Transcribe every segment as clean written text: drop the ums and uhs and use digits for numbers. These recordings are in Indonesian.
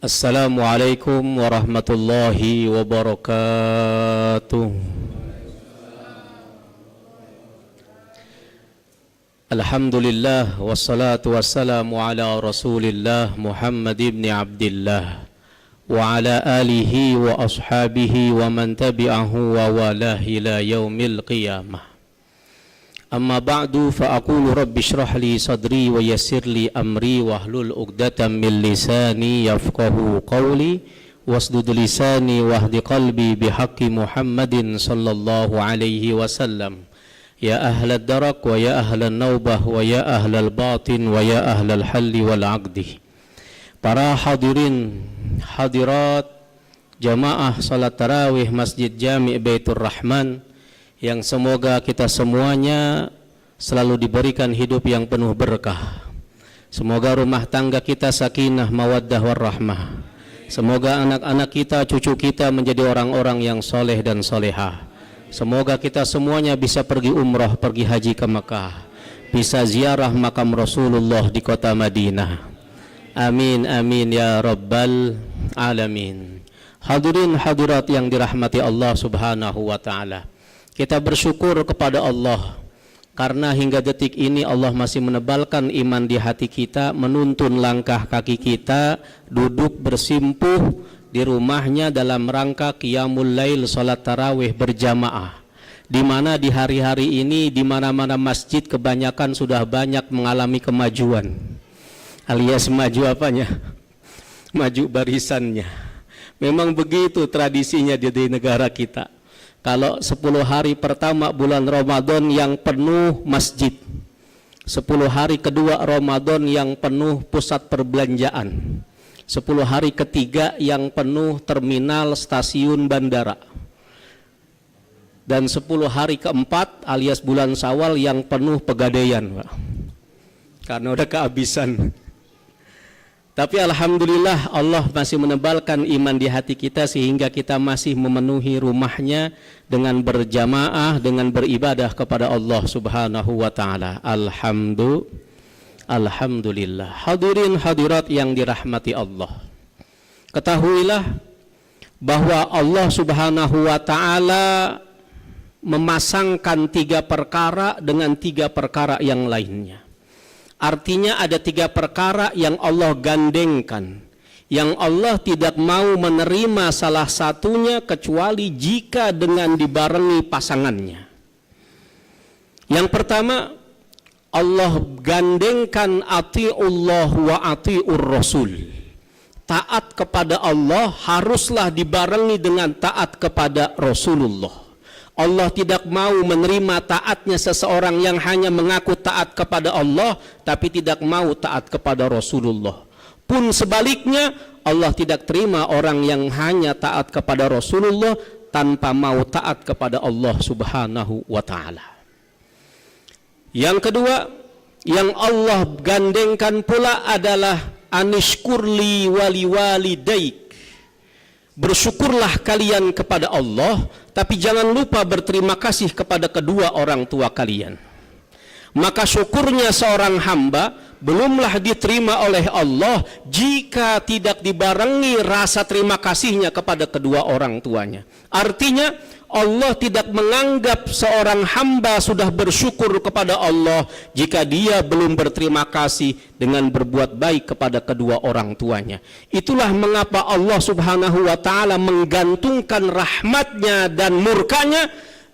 Assalamualaikum warahmatullahi wabarakatuh. Alhamdulillah wassalatu wassalamu ala Rasulillah Muhammad ibn Abdillah wa ala alihi wa ashabihi wa man tabi'ahu wa walah ila yaumil qiyamah. Amma ba'du fa aqulu rabbi shrah li sadri wa yassir li amri wahlul 'uqdatam min lisani yafqahu qawli wasdud lisani wahdi qalbi bihaqqi Muhammadin sallallahu alaihi wasallam. Ya ahlad darak wa ya ahlan naubah wa ya ahlal batin wa ya ahlal halli wal 'aqdi. Para hadirin hadirat jamaah salat tarawih Masjid Jami' Baitur Rahman, yang semoga kita semuanya selalu diberikan hidup yang penuh berkah. Semoga rumah tangga kita sakinah mawaddah warahmah. Semoga anak-anak kita, cucu kita menjadi orang-orang yang soleh dan solehah. Semoga kita semuanya bisa pergi umrah, pergi haji ke Mekah, bisa ziarah makam Rasulullah di kota Madinah. Amin amin ya rabbal alamin. Hadirin hadirat yang dirahmati Allah subhanahu wa ta'ala, kita bersyukur kepada Allah karena hingga detik ini Allah masih menebalkan iman di hati kita, menuntun langkah kaki kita duduk bersimpuh di rumahnya dalam rangka qiyamul lail, salat tarawih berjamaah, di mana di hari-hari ini di mana-mana masjid kebanyakan sudah banyak mengalami kemajuan, alias maju apanya? Maju barisannya. Memang begitu tradisinya di negara kita. Kalau 10 hari pertama bulan Ramadan yang penuh masjid, 10 hari kedua Ramadan yang penuh pusat perbelanjaan, 10 hari ketiga yang penuh terminal, stasiun, bandara, dan 10 hari keempat alias bulan Syawal yang penuh pegadaian, Pak. Karena udah kehabisan. Tapi alhamdulillah Allah masih menebalkan iman di hati kita sehingga kita masih memenuhi rumahnya dengan berjamaah, dengan beribadah kepada Allah subhanahu wa ta'ala. Alhamdulillah. Hadirin hadirat yang dirahmati Allah, ketahuilah bahwa Allah subhanahu wa ta'ala memasangkan 3 perkara dengan 3 perkara yang lainnya. Artinya ada 3 perkara yang Allah gandengkan, yang Allah tidak mau menerima salah satunya kecuali jika dengan dibarengi pasangannya. Yang pertama, Allah gandengkan ati'ullah wa ati'ur rasul. Taat kepada Allah haruslah dibarengi dengan taat kepada Rasulullah. Allah tidak mau menerima taatnya seseorang yang hanya mengaku taat kepada Allah tapi tidak mau taat kepada Rasulullah. Pun sebaliknya, Allah tidak terima orang yang hanya taat kepada Rasulullah tanpa mau taat kepada Allah subhanahu wa ta'ala. Yang kedua, yang Allah gandengkan pula adalah anishkurli wali walidaik. Bersyukurlah kalian kepada Allah, tapi jangan lupa berterima kasih kepada kedua orang tua kalian. Maka syukurnya seorang hamba belumlah diterima oleh Allah jika tidak dibarengi rasa terima kasihnya kepada kedua orang tuanya. Artinya Allah tidak menganggap seorang hamba sudah bersyukur kepada Allah jika dia belum berterima kasih dengan berbuat baik kepada kedua orang tuanya. Itulah mengapa Allah subhanahu wa ta'ala menggantungkan rahmatnya dan murkanya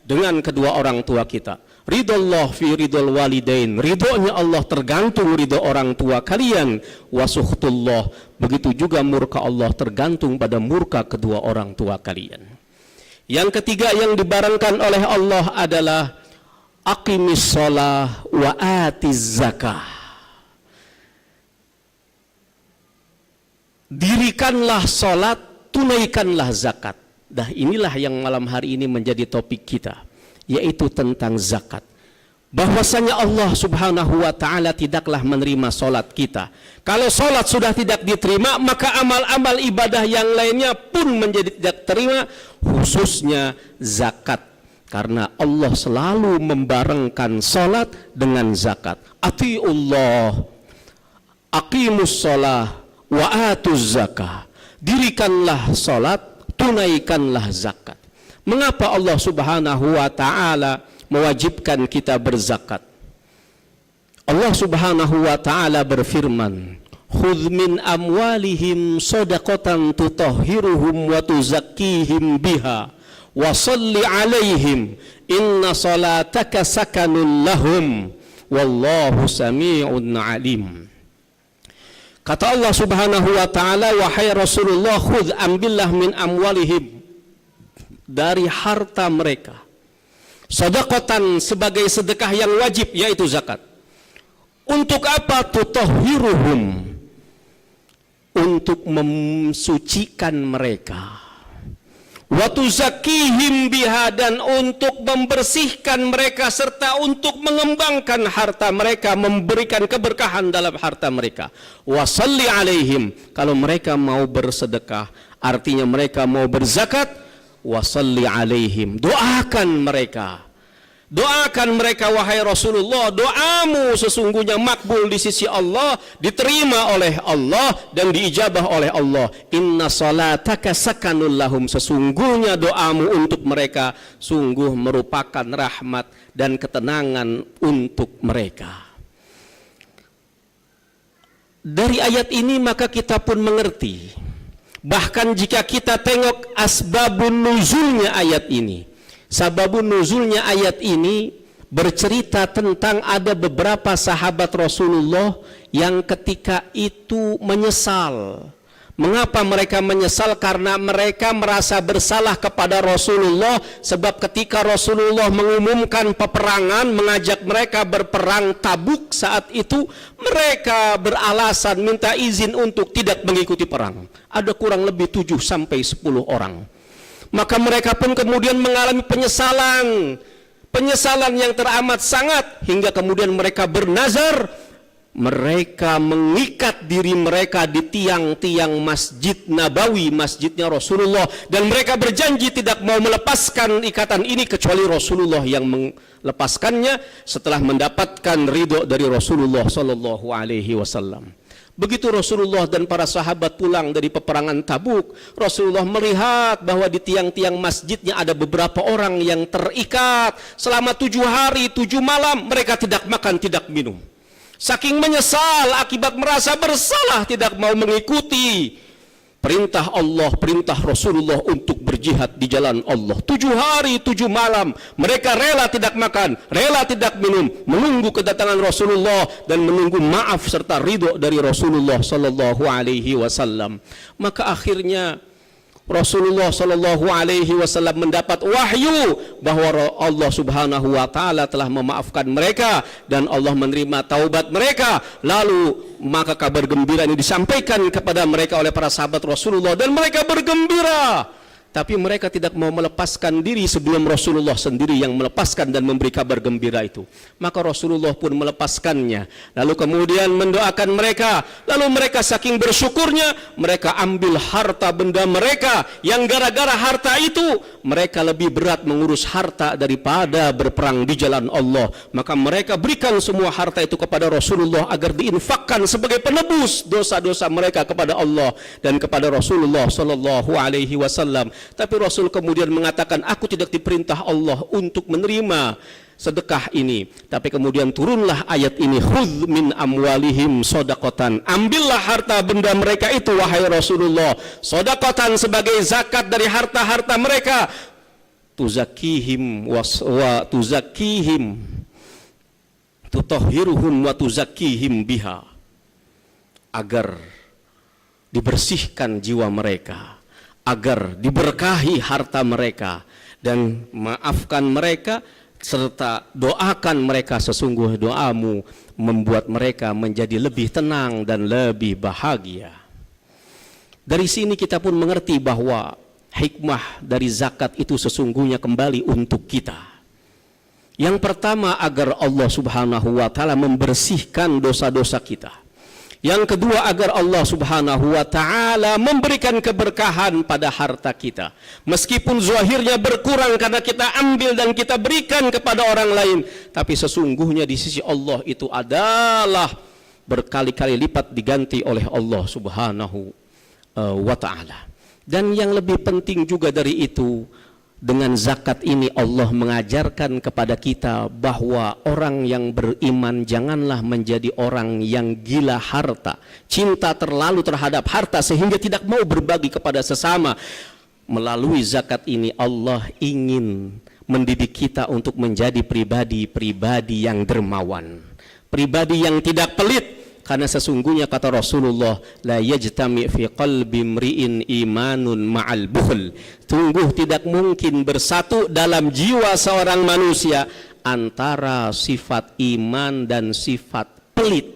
dengan kedua orang tua kita. Ridallah fi ridal walidain, ridhonya Allah tergantung ridho orang tua kalian. Wasuhtullah, begitu juga murka Allah tergantung pada murka kedua orang tua kalian. Yang ketiga yang dibarengkan oleh Allah adalah aqimis shalah wa atiz zakah. Dirikanlah salat, tunaikanlah zakat. Dah inilah yang malam hari ini menjadi topik kita, yaitu tentang zakat. Bahwasanya Allah subhanahu wa ta'ala tidaklah menerima solat kita. Kalau solat sudah tidak diterima, maka amal-amal ibadah yang lainnya pun menjadi tidak terima, khususnya zakat. Karena Allah selalu membarengkan salat dengan zakat. Atiullah, aqimus shalah wa atuz zakah. Dirikanlah salat, tunaikanlah zakat. Mengapa Allah Subhanahu wa taala mewajibkan kita berzakat? Allah Subhanahu wa taala berfirman, "Khudz min amwalihim shadaqatan tutahhiruhum wa tuzakkihim biha wa shalli 'alaihim inna salataka sakanun lahum wallahu sami'un 'alim." Kata Allah Subhanahu wa taala, wahai Rasulullah, khudz, ambillah min amwalihim, dari harta mereka, shadaqatan, sebagai sedekah yang wajib, yaitu zakat. Untuk apa? Tutahhiruhum, untuk mensucikan mereka, wa tuzakkihim biha, dan untuk membersihkan mereka, serta untuk mengembangkan harta mereka, memberikan keberkahan dalam harta mereka. Wa shalli alaihim, kalau mereka mau bersedekah, artinya mereka mau berzakat, wa shalli alaihim, doakan mereka. Doakan mereka wahai Rasulullah, doamu sesungguhnya makbul di sisi Allah, diterima oleh Allah dan diijabah oleh Allah. Inna salataka sakanul lahum, sesungguhnya doamu untuk mereka sungguh merupakan rahmat dan ketenangan untuk mereka. Dari ayat ini maka kita pun mengerti, bahkan jika kita tengok asbabun nuzulnya ayat ini, sababun nuzulnya ayat ini bercerita tentang ada beberapa sahabat Rasulullah yang ketika itu menyesal. Mengapa mereka menyesal? Karena mereka merasa bersalah kepada Rasulullah, sebab ketika Rasulullah mengumumkan peperangan, mengajak mereka berperang Tabuk, saat itu mereka beralasan minta izin untuk tidak mengikuti perang. Ada kurang lebih 7 sampai 10 orang. Maka mereka pun kemudian mengalami penyesalan yang teramat sangat, hingga kemudian mereka bernazar. Mereka mengikat diri mereka di tiang-tiang Masjid Nabawi, masjidnya Rasulullah, dan mereka berjanji tidak mau melepaskan ikatan ini kecuali Rasulullah yang melepaskannya setelah mendapatkan ridho dari Rasulullah sallallahu alaihi wasallam. Begitu Rasulullah dan para sahabat pulang dari peperangan Tabuk, Rasulullah melihat bahwa di tiang-tiang masjidnya ada beberapa orang yang terikat selama 7 hari 7 malam, mereka tidak makan, tidak minum. Saking menyesal akibat merasa bersalah, tidak mau mengikuti perintah Allah, perintah Rasulullah untuk berjihad di jalan Allah. 7 hari 7 malam mereka rela tidak makan, rela tidak minum, menunggu kedatangan Rasulullah dan menunggu maaf serta ridho dari Rasulullah sallallahu alaihi wasallam. Maka akhirnya Rasulullah sallallahu alaihi wasallam mendapat wahyu bahwa Allah Subhanahu wa taala telah memaafkan mereka dan Allah menerima taubat mereka. Lalu maka kabar gembira ini disampaikan kepada mereka oleh para sahabat Rasulullah dan mereka bergembira. Tapi mereka tidak mau melepaskan diri sebelum Rasulullah sendiri yang melepaskan dan memberi kabar gembira itu. Maka Rasulullah pun melepaskannya. Lalu kemudian mendoakan mereka. Lalu mereka saking bersyukurnya, mereka ambil harta benda mereka yang gara-gara harta itu mereka lebih berat mengurus harta daripada berperang di jalan Allah. Maka mereka berikan semua harta itu kepada Rasulullah agar diinfakkan sebagai penebus dosa-dosa mereka kepada Allah dan kepada Rasulullah sallallahu alaihi wasallam. Tapi Rasul kemudian mengatakan, aku tidak diperintah Allah untuk menerima sedekah ini. Tapi kemudian turunlah ayat ini, khudz min amwalihim shadaqatan, ambillah harta benda mereka itu wahai Rasulullah, shadaqatan, sebagai zakat dari harta-harta mereka, tuzakkihim wa tuzakkihim tutahhiruhum wa tuzakkihim biha, agar dibersihkan jiwa mereka, agar diberkahi harta mereka, dan maafkan mereka serta doakan mereka, sesungguh doamu membuat mereka menjadi lebih tenang dan lebih bahagia. Dari sini kita pun mengerti bahwa hikmah dari zakat itu sesungguhnya kembali untuk kita. Yang pertama, agar Allah Subhanahu wa taala membersihkan dosa-dosa kita. Yang kedua, agar Allah Subhanahu wa ta'ala memberikan keberkahan pada harta kita. Meskipun zahirnya berkurang karena kita ambil dan kita berikan kepada orang lain, tapi sesungguhnya di sisi Allah itu adalah berkali-kali lipat diganti oleh Allah Subhanahu wa ta'ala. Dan yang lebih penting juga dari itu, dengan zakat ini Allah mengajarkan kepada kita bahwa orang yang beriman janganlah menjadi orang yang gila harta, cinta terlalu terhadap harta sehingga tidak mau berbagi kepada sesama. Melalui zakat ini Allah ingin mendidik kita untuk menjadi pribadi-pribadi yang dermawan, pribadi yang tidak pelit. Karena sesungguhnya kata Rasulullah, la yajtami fi qalbi mri'in imanun ma'al bukhl. Sungguh tidak mungkin bersatu dalam jiwa seorang manusia antara sifat iman dan sifat pelit.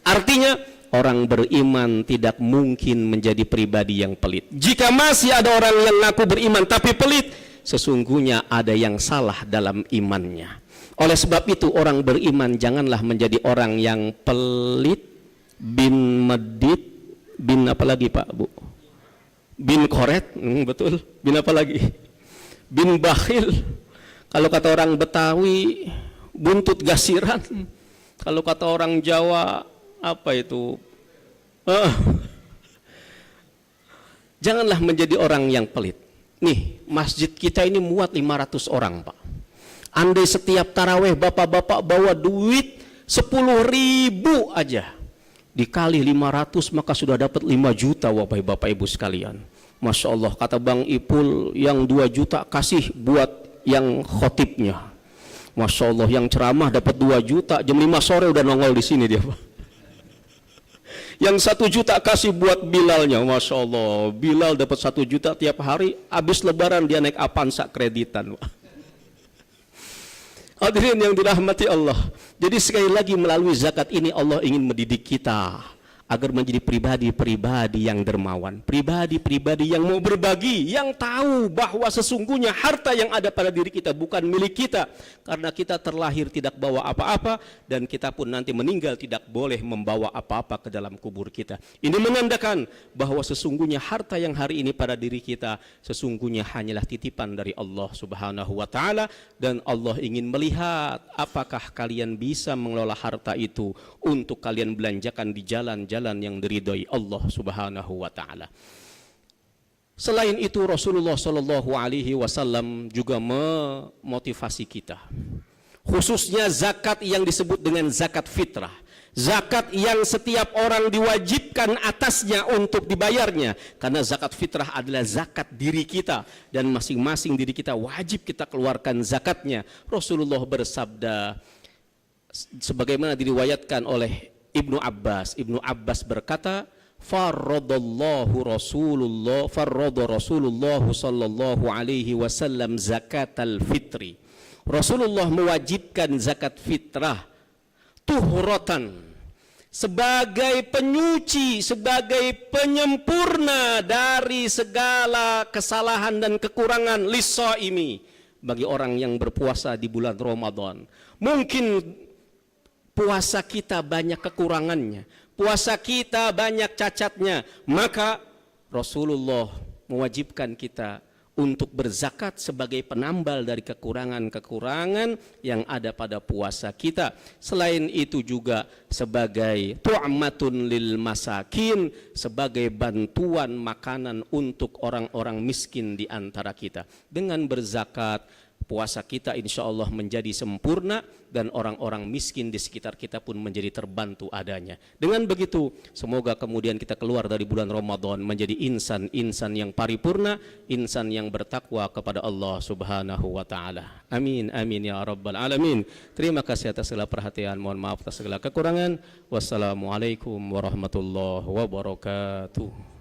Artinya orang beriman tidak mungkin menjadi pribadi yang pelit. Jika masih ada orang yang ngaku beriman tapi pelit, sesungguhnya ada yang salah dalam imannya. Oleh sebab itu orang beriman janganlah menjadi orang yang pelit, bin medit, bin apa lagi Pak Bu? Bin koret, betul. Bin apa lagi? Bin bakhil. Kalau kata orang Betawi, buntut gasiran. Kalau kata orang Jawa, apa itu? Janganlah menjadi orang yang pelit. Nih, masjid kita ini muat 500 orang Pak. Andai setiap taraweh bapak-bapak bawa duit 10.000 aja, dikali 500 maka sudah dapat 5 juta bapak ibu sekalian. Masya Allah, kata Bang Ipul, yang 2 juta kasih buat yang khotibnya. Masya Allah, yang ceramah dapat 2 juta, jam 5 sore udah nongol di sini dia Pak. Yang 1 juta kasih buat Bilalnya. Masya Allah, Bilal dapat 1 juta tiap hari, habis lebaran dia naik Avanza kreditan Pak. Hadirin yang dirahmati Allah. Jadi sekali lagi melalui zakat ini Allah ingin mendidik kita agar menjadi pribadi-pribadi yang dermawan, pribadi-pribadi yang mau berbagi, yang tahu bahwa sesungguhnya harta yang ada pada diri kita bukan milik kita, karena kita terlahir tidak bawa apa-apa dan kita pun nanti meninggal tidak boleh membawa apa-apa ke dalam kubur kita. Ini menandakan bahwa sesungguhnya harta yang hari ini pada diri kita sesungguhnya hanyalah titipan dari Allah Subhanahu wa ta'ala, dan Allah ingin melihat apakah kalian bisa mengelola harta itu untuk kalian belanjakan di jalan-jalan yang diridhai Allah Subhanahu wa ta'ala. Selain itu Rasulullah Shallallahu alaihi wasallam juga memotivasi kita, khususnya zakat yang disebut dengan zakat fitrah, zakat yang setiap orang diwajibkan atasnya untuk dibayarnya, karena zakat fitrah adalah zakat diri kita dan masing-masing diri kita wajib kita keluarkan zakatnya. Rasulullah bersabda sebagaimana diriwayatkan oleh Ibnu Abbas berkata, farrada Rasulullah sallallahu alaihi wasallam zakatal fitri. Rasulullah mewajibkan zakat fitrah tuhratan, sebagai penyuci, sebagai penyempurna dari segala kesalahan dan kekurangan lis-shaimi, bagi orang yang berpuasa di bulan Ramadan. Mungkin puasa kita banyak kekurangannya, puasa kita banyak cacatnya, maka Rasulullah mewajibkan kita untuk berzakat sebagai penambal dari kekurangan-kekurangan yang ada pada puasa kita. Selain itu juga sebagai tu'matun lil masakin, sebagai bantuan makanan untuk orang-orang miskin di antara kita. Dengan berzakat, puasa kita insya Allah menjadi sempurna dan orang-orang miskin di sekitar kita pun menjadi terbantu adanya. Dengan begitu semoga kemudian kita keluar dari bulan Ramadan menjadi insan-insan yang paripurna, insan yang bertakwa kepada Allah Subhanahu wa ta'ala. Amin, amin ya rabbal alamin. Terima kasih atas segala perhatian, mohon maaf atas segala kekurangan. Wassalamualaikum warahmatullahi wabarakatuh.